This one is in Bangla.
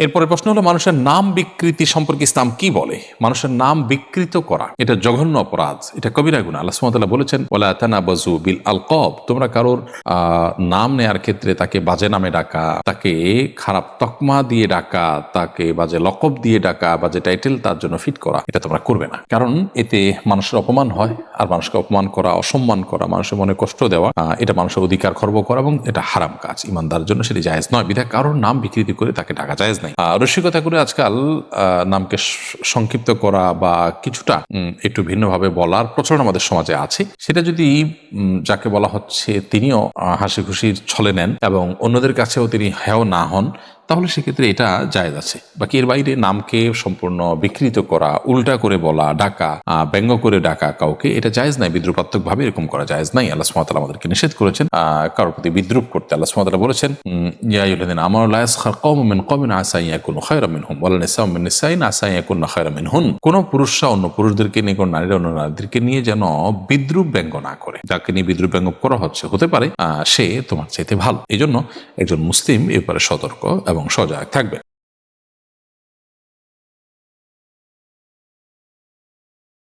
এরপরে প্রশ্ন হলো, মানুষের নাম বিকৃতি সম্পর্কে ইসলাম কি বলে? মানুষের নাম বিকৃত করা এটা জঘন্য অপরাধ, এটা কবিরা গুনাহ। আল্লাহ সুবহানাহু ওয়া তাআলা বলেছেন, ওয়ালা তানাবাযু বিল আলকাব, তোমরা কারোর নাম নেয়ার ক্ষেত্রে তাকে বাজে নামে ডাকা, তাকে খারাপ তকমা দিয়ে ডাকা, তাকে বাজে লকব দিয়ে ডাকা, বাজে টাইটেল তার জন্য ফিট করা, এটা তোমরা করবে না। কারণ এতে মানুষের অপমান হয়, আর মানুষকে অপমান করা, অসম্মান করা, মানুষের মনে কষ্ট দেওয়া, এটা মানুষের অধিকার খর্ব করা, এবং এটা হারাম কাজ। ইমানদারের জন্য সেটি জায়েজ নয়। বিধায় কারোর নাম বিকৃতি করে তাকে ডাকা জায়েজ নাই। রসিকতা করে আজকাল নামকে সংক্ষিপ্ত করা বা কিছুটা একটু ভিন্নভাবে বলার প্রচলন আমাদের সমাজে আছে। সেটা যদি যাকে বলা হচ্ছে তিনিও হাসি খুশির ছলে নেন এবং অন্যদের কাছেও তিনি হেয় না হন, তাহলে সেক্ষেত্রে এটা জায়েজ আছে। বাকি এর বাইরে নামকে সম্পূর্ণ বিকৃত করা, উল্টা করে বলা, ডাকা, ব্যঙ্গ করে ডাকা কাউকে, এটা জায়েজ নাই। বিদ্রুপাত্মক ভাবে এরকম করা জায়েজ নাই। আল্লাহ সুবহানাহু ওয়া তাআলা আমাদেরকে নিষেধ করেছেন কারোর প্রতি বিদ্রুপ করতে। আল্লাহ সুবহানাহু ওয়া তাআলা বলেছেন, ইয়া আইয়ুহাল্লাযীনা আমানু লা ইয়াসখার কওমুম মিন কওমিন আসা আন ইয়াকুনু খায়রাম মিনহুম ওয়ালা নিসাউম মিন নিসাইন আসা আন ইয়াকুননা খায়রাম মিনহুন। কোন পুরুষরা অন্য পুরুষদেরকে নিয়ে, কোন নারীরা অন্য নারীদেরকে নিয়ে যেন বিদ্রুপ ব্যঙ্গ না করে। যাকে নিয়ে বিদ্রুপ ব্যঙ্গ করা হচ্ছে, হতে পারে সে তোমার চাইতে ভালো। এই জন্য একজন মুসলিম এ ব্যাপারে সতর্ক এবং সজাগ থাকবে।